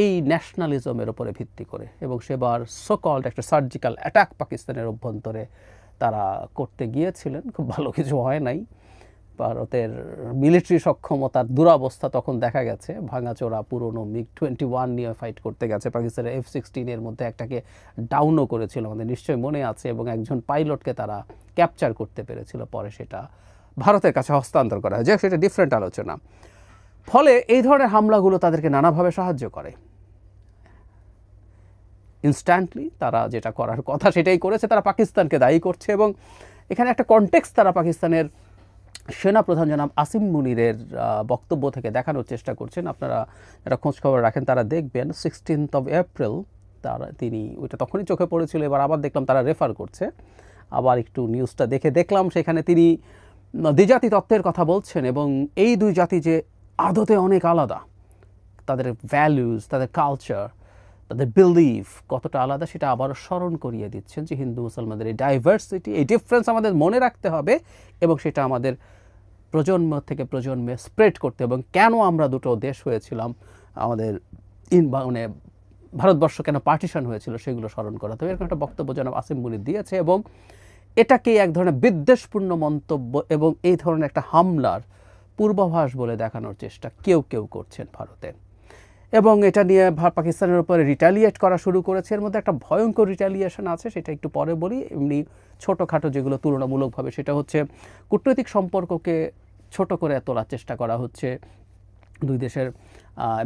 এই ন্যাশনালিজমের উপরে ভিত্তি করে, এবং সেবার সোকল্ড একটা সার্জিক্যাল অ্যাটাক পাকিস্তানের অভ্যন্তরে তারা করতে গিয়েছিলেন। খুব ভালো কিছু হয় নাই। ভারতের মিলিটারি সক্ষমতার দুরবস্থা তখন দেখা গেছে। ভাঙাচোরা পুরনো MiG-21 নিয়ে ফাইট করতে গেছে, পাকিস্তানের F-16 এর মধ্যে একটাকে ডাউনও করেছিল, আমাদের নিশ্চয়ই মনে আছে, এবং একজন পাইলটকে তারা ক্যাপচার করতে পেরেছিল, পরে সেটা ভারতের কাছে হস্তান্তর করা হয়, যে সেটা ডিফারেন্ট আলোচনা। ফলে এই ধরনের হামলাগুলো তাদেরকে নানাভাবে সাহায্য করে। ইনস্ট্যান্টলি তারা যেটা করার কথা সেটাই করেছে, তারা পাকিস্তানকে দায়ী করছে, এবং এখানে একটা কনটেক্সট তারা পাকিস্তানের সেনাপ্রধান জনাব আসিম মুনিরের বক্তব্য থেকে দেখানোর চেষ্টা করছেন। আপনারা যারা খোঁজখবর রাখেন তারা দেখবেন 16 এপ্রিল তিনি ওইটা তখনই চোখে পড়েছিল, এবার আবার দেখলাম তারা রেফার করছে, আবার একটু নিউজটা দেখলাম, সেখানে তিনি দ্বিজাতি তত্ত্বের কথা বলছেন, এবং এই দুই জাতি যে আদতে অনেক আলাদা, তাদের ভ্যালুজ, তাদের কালচার, তাদের বিলিফ কতটা আলাদা সেটা আবারও স্মরণ করিয়ে দিচ্ছেন, যে হিন্দু মুসলমানদের এই ডাইভার্সিটি, এই ডিফারেন্স আমাদের মনে রাখতে হবে, এবং সেটা আমাদের প্রজন্ম থেকে প্রজন্মে স্প্রেড করতে, এবং কেন আমরা দুটো দেশ হয়েছিলাম, আমাদের মানে ভারতবর্ষ কেন পার্টিশন হয়েছিল সেগুলো স্মরণ করা। তো এরকম একটা বক্তব্য জনাব আসিম মুনির দিয়েছে, এবং এটাকেই এক ধরনের বিদ্বেষপূর্ণ মন্তব্য এবং এই ধরনের একটা হামলার পূর্বাভাস বলে দেখানোর চেষ্টা কেউ করছেন ভারতে, এবং এটা নিয়ে পাকিস্তানের উপরে রিটালিয়েট করা শুরু করেছে। এর মধ্যে একটা ভয়ঙ্কর রিটালিয়েশন আছে, সেটা একটু পরে বলি। এমনি ছোটোখাটো যেগুলো তুলনামূলকভাবে, সেটা হচ্ছে কূটনৈতিক সম্পর্ককে ছোট করে তোলার চেষ্টা করা হচ্ছে। দুই দেশের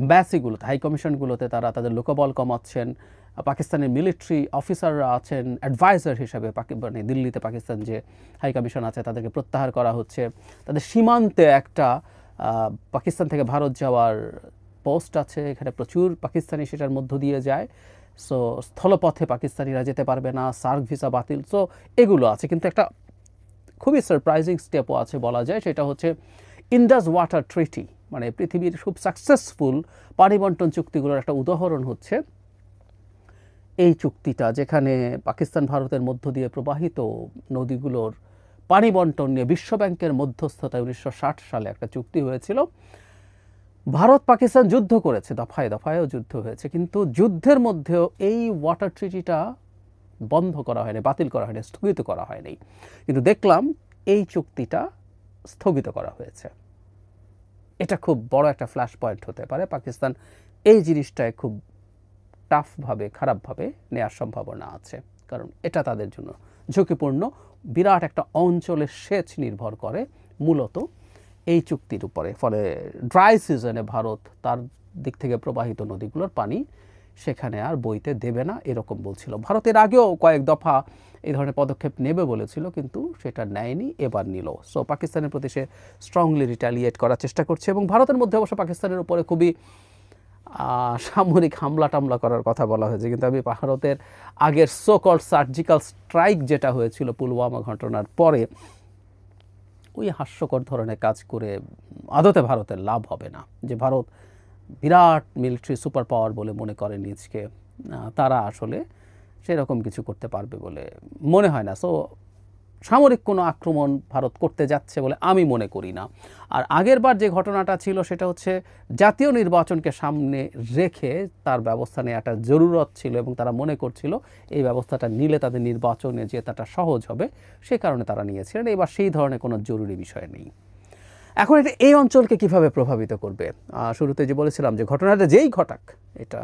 এম্বাসিগুলোতে, হাই কমিশনগুলোতে তারা তাদের লোকবল কমাচ্ছেন। পাকিস্তানের মিলিটারি অফিসাররা আছেন অ্যাডভাইজার হিসাবে, মানে দিল্লিতে পাকিস্তান যে হাই কমিশন আছে তাদেরকে প্রত্যাহার করা হচ্ছে। তাদের সীমান্তে একটা পাকিস্তান থেকে ভারত যাওয়ার পোস্ট আছে, এখানে প্রচুর পাকিস্তানি সেটার মধ্য দিয়ে যায়। সো স্থলপথে পাকিস্তানিরা যেতে পারবে না, সার্ক ভিসা বাতিল, সো এগুলো আছে। কিন্তু একটা খুবই সারপ্রাইজিং স্টেপও আছে বলা যায়, সেটা হচ্ছে ইন্ডাস ওয়াটার ট্রিটি, মানে পৃথিবীর খুব সাকসেসফুল পানি বন্টন চুক্তিগুলোর একটা উদাহরণ হচ্ছে এই চুক্তিটা, যেখানে পাকিস্তান ভারতের মধ্য দিয়ে প্রবাহিত নদীগুলোর পানি বন্টন নিয়ে বিশ্বব্যাংকের মধ্যস্থতায় 1960 সালে একটা চুক্তি হয়েছিল। ভারত পাকিস্তান যুদ্ধ করেছে, দফায় দফায়ও যুদ্ধ হয়েছে, কিন্তু যুদ্ধের মধ্যেও এই ওয়াটার ট্রিটিটা বন্ধ করা হয়নি, বাতিল করা হয়নি, স্থগিত করা হয়নি। কিন্তু দেখলাম এই চুক্তিটা স্থগিত করা হয়েছে। এটা খুব বড় একটা ফ্ল্যাশ পয়েন্ট হতে পারে। পাকিস্তান এই জিনিসটায় খুব টাফভাবে, খারাপভাবে নেওয়ার সম্ভাবনা আছে, কারণ এটা তাদের জন্য ঝুঁকিপূর্ণ। বিরাট একটা অঞ্চলের সেচ নির্ভর করে মূলত এই চুক্তির উপরে, ফলে ড্রাই সিজনে ভারত তার দিক থেকে প্রবাহিত নদীগুলোর পানি সেখানে আর বইতে দেবে না, এরকম বলছিল। ভারতের আগেও কয়েক দফা এই ধরনের পদক্ষেপ নেবে বলেছিল, কিন্তু সেটা নেয়নি, এবার নিল। সো পাকিস্তানের প্রতি সে স্ট্রংলি রিটালিয়েট করার চেষ্টা করছে, এবং ভারতের মধ্যে অবশ্য পাকিস্তানের উপরে খুবই সামরিক হামলা টামলা করার কথা বলা হয়েছে, কিন্তু আমি ভারতের আগের সো কল্ড সার্জিক্যাল স্ট্রাইক যেটা হয়েছিল পুলওয়ামা ঘটনার পরে, ওই হাস্যকর ধরনের কাজ করে আদতে ভারতের লাভ হবে না। যে ভারত বিরাট মিলিটারি সুপার পাওয়ার বলে মনে করে নিজকে, তারা আসলে সেরকম কিছু করতে পারবে বলে মনে হয় না। সো সামরিক কোনো আক্রমণ ভারত করতে যাচ্ছে বলে আমি মনে করি না। আর আগেরবার যে ঘটনাটা ছিল সেটা হচ্ছে জাতীয় নির্বাচনকে সামনে রেখে তার ব্যবস্থা নেওয়াটা জরুরত ছিল, এবং তারা মনে করছিল এই ব্যবস্থাটা নিলে তাদের নির্বাচনে জেতাটা সহজ হবে, সেই কারণে তারা নিয়েছিলেন। এবার সেই ধরনের কোনো জরুরি বিষয় নেই। এখন এটা এই অঞ্চলকে কিভাবে প্রভাবিত করবে? শুরুতে যে বলেছিলাম যে ঘটনাটা যেই ঘটাক, এটা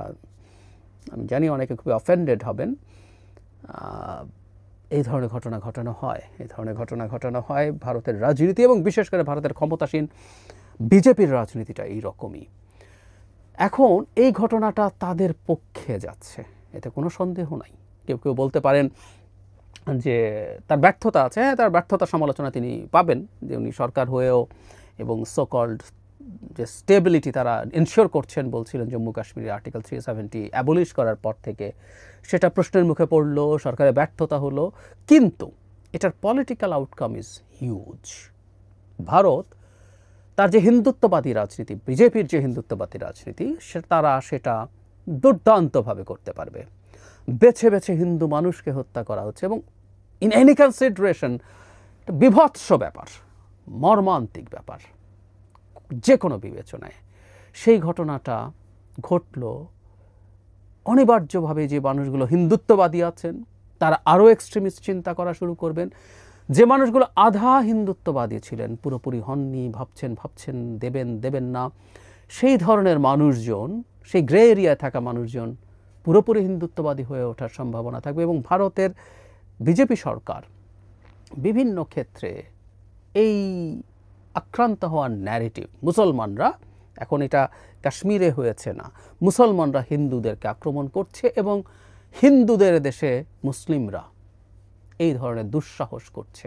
আমি জানি অনেকে খুবই অফেন্ডেড হবেন, এই ধরনের ঘটনা ঘটানো হয়, এই ধরনের ঘটনা ঘটানো হয়। ভারতের রাজনীতি এবং বিশেষ করে ভারতের ক্ষমতাসীন বিজেপির রাজনীতিটা এইরকমই। এখন এই ঘটনাটা তাদের পক্ষে যাচ্ছে, এতে কোনো সন্দেহ নাই। কেউ কেউ বলতে পারেন যে তার ব্যর্থতা আছে, হ্যাঁ, তার ব্যর্থতা সমালোচনা তিনি পাবেন, যে উনি সরকার হয়েও এবং সো কল্ড যে স্টেবিলিটি তারা এনশিওর করছেন বলছিলেন জম্মু কাশ্মীরের আর্টিকেল 370 অ্যাবলিশ করার পর থেকে, সেটা প্রশ্নের মুখে পড়লো, সরকারের ব্যর্থতা হলো। কিন্তু এটার political outcome is huge. Bharat তার যে হিন্দুত্ববাদী রাজনীতি, বিজেপির যে হিন্দুত্ববাদী রাজনীতি, তারা সেটা দুর্দান্তভাবে করতে পারবে। বেছে বেছে হিন্দু মানুষকে হত্যা করা হচ্ছে, এবং ইন এনি কনসিডারেশন বিভৎস ব্যাপার, মর্মান্তিক ব্যাপার যে কোনো বিবেচনায়। সেই ঘটনাটা ঘটল অনিবার্যভাবে যে মানুষগুলো হিন্দুত্ববাদী আছেন তারা আরও এক্সট্রিমিস্ট চিন্তা করা শুরু করবেন। যে মানুষগুলো আধা হিন্দুত্ববাদী ছিলেন, পুরোপুরি হননি, ভাবছেন দেবেন না, সেই ধরনের মানুষজন, সেই গ্রে এরিয়ায় থাকা মানুষজন পুরোপুরি হিন্দুত্ববাদী হয়ে ওঠার সম্ভাবনা থাকবে। এবং ভারতের বিজেপি সরকার বিভিন্ন ক্ষেত্রে এই আক্রান্ত হওয়ার ন্যারেটিভ, মুসলমানরা, এখন এটা কাশ্মীরে হয়েছে না, মুসলমানরা হিন্দুদেরকে আক্রমণ করছে এবং হিন্দুদের দেশে মুসলিমরা এই ধরনের দুঃসাহস করছে,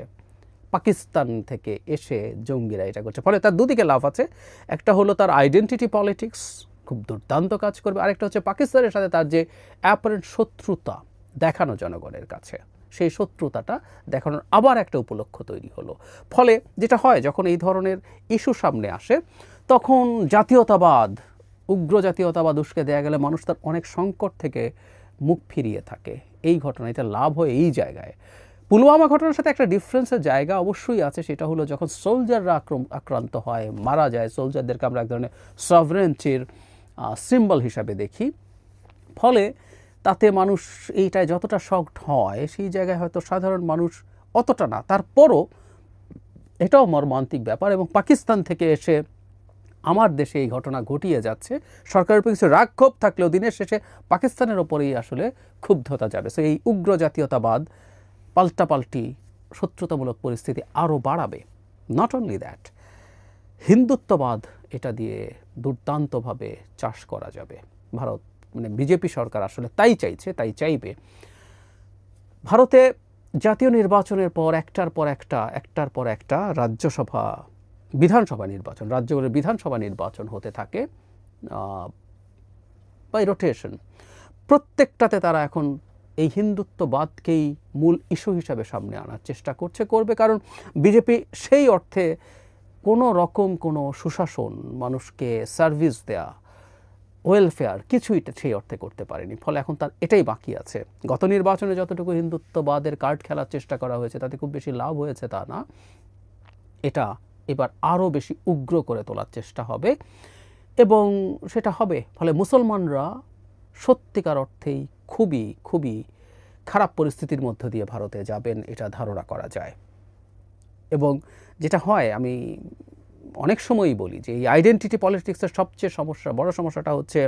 পাকিস্তান থেকে এসে জঙ্গিরা এটা করছে। ফলে তার দুদিকে লাভ আছে। একটা হলো তার আইডেন্টিটি পলিটিক্স খুব দুর্দান্ত কাজ করবে, আরেকটা হচ্ছে পাকিস্তানের সাথে তার যে অ্যাপারেন্ট শত্রুতা দেখানো জনগণের কাছে, সেই শত্রুতাটা দেখানোর আবার একটা উপলক্ষ তৈরি হলো। ফলে যেটা হয় যখন এই ধরনের ইস্যু সামনে আসে, তখন জাতীয়তাবাদ, উগ্র জাতীয়তাবাদ উস্কে দেয়া গেলে মানুষ তার অনেক সংকট থেকে মুখ ফিরিয়ে থাকে। এই ঘটনা, এটা লাভ হয় এই জায়গায়। পুলওয়ামা ঘটনার সাথে একটা ডিফারেন্সের জায়গা অবশ্যই আছে, সেটা হলো যখন সোলজাররা আক্রান্ত হয়, মারা যায়, সোলজারদেরকে আমরা এক ধরনের সভরেন্টির সিম্বল হিসাবে দেখি। ফলে তাতে মানুষ এইটায় যতটা শকড হয়, সেই জায়গায় হয়তো সাধারণ মানুষ অতটা না। তারপরও এটাও মর্মান্তিক ব্যাপার, এবং পাকিস্তান থেকে এসে আমার দেশে এই ঘটনা ঘটিয়ে যাচ্ছে, সরকারের উপর কিছু রাগ ক্ষোভ থাকলেও দিনের শেষে পাকিস্তানের ওপরেই আসলে ক্ষুব্ধতা যাবে। সো এই উগ্র জাতীয়তাবাদ পাল্টাপাল্টি শত্রুতামূলক পরিস্থিতি আরও বাড়াবে। নট অনলি দ্যাট, হিন্দুত্ববাদ এটা দিয়ে দুর্দান্তভাবে চাষ করা যাবে। ভারত মানে বিজেপি সরকার আসলে তাই চাইছে, তাই চাইবে। ভারতে জাতীয় নির্বাচনের পর একটার পর একটা রাজ্যসভা, বিধানসভা নির্বাচন, রাজ্যগুলোর বিধানসভা নির্বাচন হতে থাকে বাই রোটেশন। প্রত্যেকটাতে তারা এখন এই হিন্দুত্ববাদকেই মূল ইস্যু হিসাবে সামনে আনার চেষ্টা করবে, কারণ বিজেপি সেই অর্থে কোনো রকম কোনো সুশাসন, মানুষকে সার্ভিস দেয়া, ওয়েলফেয়ার কিছুই সেই অর্থে করতে পারেনি। ফলে এখন তার এটাই বাকি আছে। গত নির্বাচনে যতটুকু হিন্দুত্ববাদের কার্ড খেলার চেষ্টা করা হয়েছে তাতে খুব বেশি লাভ হয়েছে তা না, এটা এবার আরও বেশি উগ্র করে তোলার চেষ্টা হবে এবং সেটা হবে। ফলে মুসলমানরা সত্যিকার অর্থেই খুবই খুবই খারাপ পরিস্থিতির মধ্য দিয়ে ভারতে যাবেন, এটা ধারণা করা যায়। এবং যেটা হয়, আমি অনেক সময়ই বলি যে এই আইডেন্টিটি পলিটিক্সের সবচেয়ে বড় সমস্যাটা হচ্ছে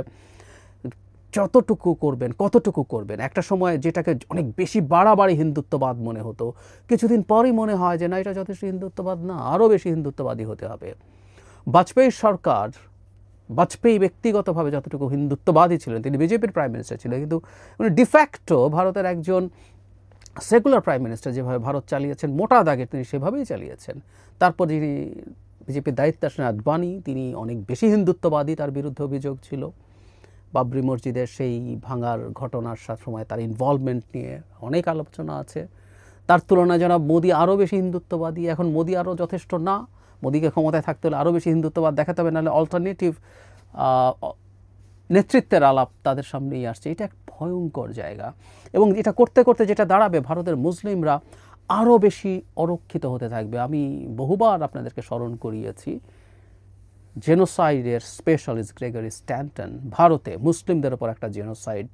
যতটুকু করবেন কতটুকু করবেন। একটা সময় যেটাকে অনেক বেশি বাড়াবাড়ি হিন্দুত্ববাদ মনে হতো, কিছুদিন পরই মনে হয় যে না, এটা যথেষ্ট হিন্দুত্ববাদ না, আরও বেশি হিন্দুত্ববাদী হতে হবে। বাজপেয়ী ব্যক্তিগতভাবে যতটুকু হিন্দুত্ববাদী ছিলেন, তিনি বিজেপির প্রাইম মিনিস্টার ছিলেন, কিন্তু উনি ডিফ্যাক্টো ভারতের একজন সেকুলার প্রাইম মিনিস্টার যেভাবে ভারত চালিয়েছেন মোটা দাগে তিনি সেভাবেই চালিয়েছেন। তারপর যিনি বিজেপির দায়িত্বে আসেন আদবানি, তিনি অনেক বেশি হিন্দুত্ববাদী, তার বিরুদ্ধে অভিযোগ ছিল। বাবরি মসজিদের সেই ভাঙার ঘটনার সময় তার ইনভলভমেন্ট নিয়ে অনেক আলোচনা আছে। তার তুলনায় জনাব মোদি আরও বেশি হিন্দুত্ববাদী। এখন মোদি আরও যথেষ্ট না, মোদিকে ক্ষমতায় থাকতে হলে আরও বেশি হিন্দুত্ববাদ দেখাতে হবে, নাহলে অল্টারনেটিভ নেতৃত্বের আলাপ তাদের সামনেই আসছে। এটা এক ভয়ঙ্কর জায়গা এবং এটা করতে করতে যেটা দাঁড়াবে, ভারতের মুসলিমরা আরও বেশি অরক্ষিত হতে থাকবে। আমি বহুবার আপনাদেরকে স্মরণ করিয়েছি, জেনোসাইডের স্পেশালিস্ট গ্রেগরি স্ট্যান্টন ভারতে মুসলিমদের ওপর একটা জেনোসাইড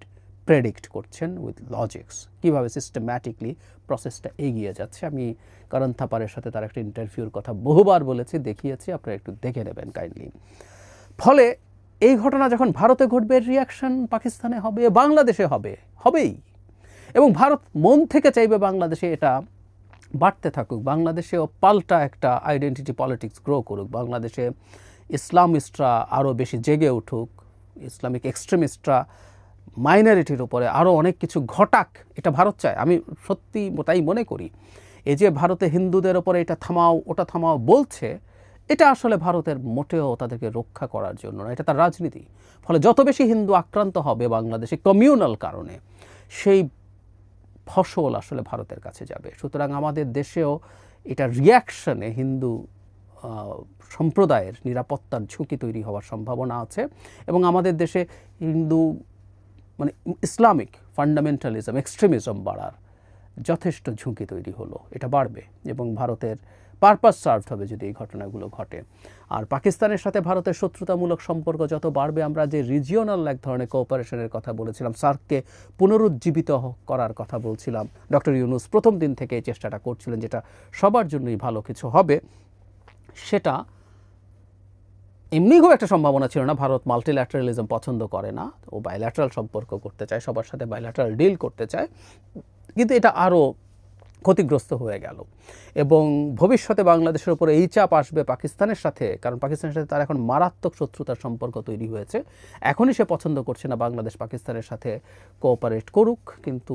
প্রেডিক্ট করছেন উইথ লজিক্স, কীভাবে সিস্টেম্যাটিকলি প্রসেসটা এগিয়ে যাচ্ছে। আমি করণ থাপারের সাথে তার একটা ইন্টারভিউর কথা বহুবার বলেছি, দেখিয়েছি, আপনারা একটু দেখে নেবেন কাইন্ডলি। ফলে এই ঘটনা যখন ভারতে ঘটবে, রিয়াকশন পাকিস্তানে হবে, বাংলাদেশে হবেই। এবং ভারত মন থেকে চাইবে বাংলাদেশে এটা বাড়তে থাকুক, বাংলাদেশেও পাল্টা একটা আইডেন্টিটি পলিটিক্স গ্রো করুক, বাংলাদেশে ইসলামিস্টরা আরও বেশি জেগে উঠুক, ইসলামিক এক্সট্রিমিস্টরা মাইনরিটির উপরে আরও অনেক কিছু ঘটাক, এটা ভারত চায়। আমি সত্যি তাই মনে করি। এই যে ভারতে হিন্দুদের ওপরে এটা থামাও ওটা থামাও বলছে, এটা আসলে ভারতের মোটেও তাদেরকে রক্ষা করার জন্য না, এটা তার রাজনীতি। ফলে যত বেশি হিন্দু আক্রান্ত হবে বাংলাদেশে কমিউনাল কারণে, সেই ফসল আসলে ভারতের কাছে যাবে। সুতরাং আমাদের দেশেও এটা রিয়াকশনে হিন্দু সম্প্রদায়ের নিরাপত্তার ঝুঁকি তৈরি হওয়ার সম্ভাবনা আছে এবং আমাদের দেশে হিন্দু মানে ইসলামিক ফান্ডামেন্টালিজম, এক্সট্রিমিজম বাড়ার যথেষ্ট ঝুঁকি তৈরি হলো, এটা বাড়বে এবং ভারতের পারপাস সার্ভড হবে যদি এই ঘটনাগুলো ঘটে। আর পাকিস্তানের সাথে ভারতের শত্রুতামূলক সম্পর্ক যত বাড়বে, আমরা যে রিজিওনাল এক ধরনের কোঅপারেশনের কথা বলেছিলাম, সার্ককে পুনরুজ্জীবিত করার কথা বলছিলাম, ডক্টর ইউনূস প্রথম দিন থেকে এই চেষ্টাটা করছিলেন, যেটা সবার জন্যই ভালো কিছু হবে, সেটা এমনি খুব একটা সম্ভাবনা ছিল না। ভারত মাল্টিল্যাটারালিজম পছন্দ করে না, ও বাইল্যাটারাল সম্পর্ক করতে চায়, সবার সাথে বাইল্যাটারাল ডিল করতে চায়, কিন্তু এটা আরও ক্ষতিগ্রস্ত হয়ে গেল এবং ভবিষ্যতে বাংলাদেশের উপরে এই চাপ আসবে পাকিস্তানের সাথে, কারণ পাকিস্তানের সাথে তার এখন মারাত্মক শত্রুতার সম্পর্ক তৈরি হয়েছে। এখনই সে পছন্দ করছে না বাংলাদেশ পাকিস্তানের সাথে কোঅপারেট করুক, কিন্তু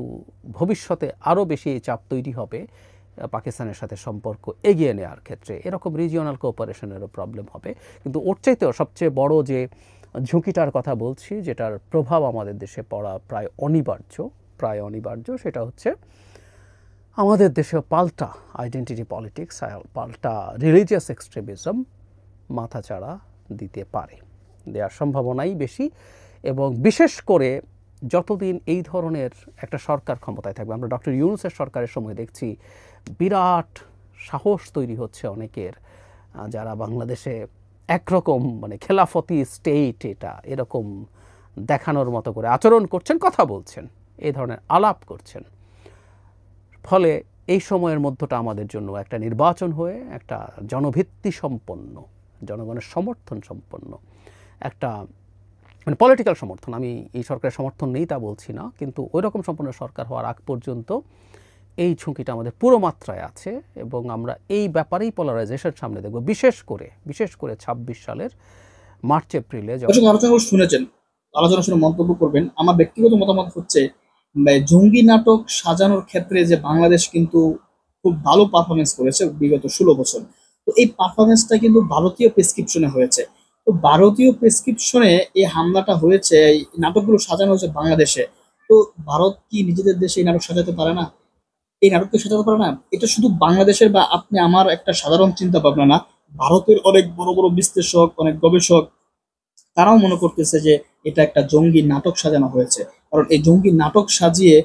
ভবিষ্যতে আরও বেশি এই চাপ তৈরি হবে পাকিস্তানের সাথে সম্পর্ক এগিয়ে নেওয়ার ক্ষেত্রে। এরকম রিজিওনাল কোঅপারেশনেরও প্রবলেম হবে। কিন্তু ওর চাইতেও সবচেয়ে বড় যে ঝুঁকিটার কথা বলছি, যেটার প্রভাব আমাদের দেশে পড়া প্রায় অনিবার্য, সেটা হচ্ছে আমাদের দেশে পাল্টা আইডেন্টিটি পলিটিক্স, পাল্টা রিলিজিয়াস এক্সট্রিমিজম মাথাচাড়া দিতে পারে, দেওয়ার সম্ভাবনাই বেশি। এবং বিশেষ করে যতদিন এই ধরনের একটা সরকার ক্ষমতায় থাকবে, আমরা ডক্টর ইউনূসের সরকারের সময় দেখছি বিরাট সাহস তৈরি হচ্ছে অনেকের, যারা বাংলাদেশে একরকম মানে খেলাফতি স্টেট এটা এরকম দেখানোর মতো করে আচরণ করছেন, কথা বলছেন, এই ধরনের আলাপ করছেন। ফলে এই সময়ের মধ্যটা আমাদের জন্য একটা নির্বাচন হয়ে একটা জনভিত্তি সম্পন্ন, জনগণের সমর্থন সম্পন্ন একটা মানে পলিটিক্যাল সমর্থন, আমি এই সরকারের সমর্থন নেই তা বলছি না, কিন্তু ওই রকম সম্পন্ন সরকার হওয়ার আগ পর্যন্ত এই ঝুঁকিটা আমাদের পুরো মাত্রায় আছে এবং আমরা এই ব্যাপারেই পোলারাইজেশন সামনে দেখব, বিশেষ করে ২৬ সালের মার্চ এপ্রিলে। আলোচনা শুনে মন্তব্য করবেন। আমার ব্যক্তিগত মতামত হচ্ছে, জঙ্গি নাটক সাজানোর ক্ষেত্রে যে বাংলাদেশ কিন্তু খুব ভালো পারফরমেন্স করেছে বিগত ১৬ বছর, তো এই পারফরমেন্সটা কিন্তু ভারতীয় প্রেসক্রিপশনে হয়েছে। তো ভারতীয় প্রেসক্রিপশনে এই হামলাটা হয়েছে, এই নাটকগুলো সাজানো হয়েছে বাংলাদেশে। তো ভারত কি নিজেদের দেশে এই নাটক সাজাতে পারে না? এই নাটককে সাজাতে পারে না? এটা শুধু বাংলাদেশের বা আপনি আমার একটা সাধারণ চিন্তা ভাবনা না, ভারতের অনেক বড় বড় বিশ্লেষক, অনেক গবেষক, তারাও মনে করতেছে যে এটা একটা জঙ্গি নাটক সাজানো হয়েছে। কারণ এই জঙ্গি নাটক সাজিয়ে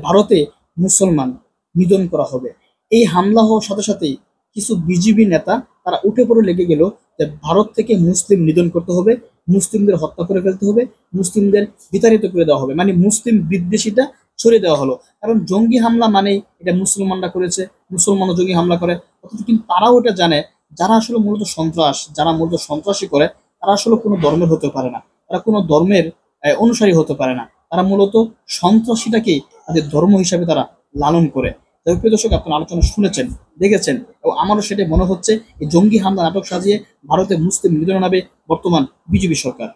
ভারতে মুসলমান নিধন করা হবে। এই হামলা হওয়ার সাথে সাথেই কিছু বিজিবি নেতা তারা উঠে পড়ে লেগে গেল যে ভারত থেকে মুসলিম নিধন করতে হবে, মুসলিমদের হত্যা করে ফেলতে হবে, মুসলিমদের বিতাড়িত করে দেওয়া হবে, মানে মুসলিম বিদ্বেষীটা ছড়িয়ে দেওয়া হলো। কারণ জঙ্গি হামলা মানে এটা মুসলমানরা করেছে, মুসলমানও জঙ্গি হামলা করে। অথচ কিন্তু তারাও এটা জানে যারা আসলে মূলত যারা মূলত সন্ত্রাসী করে তারা আসলে কোনো ধর্মের হতে পারে না, তারা কোনো ধর্মের অনুসারী হতে পারে না, তারা মূলত সন্ত্রাসীটাকে তাদের ধর্ম হিসাবে তারা লালন করে। তাই প্রিয় দর্শক, আপনারা আলোচনা শুনেছেন, দেখেছেন, এবং আমারও সেটাই মনে হচ্ছে এই জঙ্গি হামলা নাটক সাজিয়ে ভারতে মুসলিম নিধন হবে বর্তমান বিজেপি সরকার।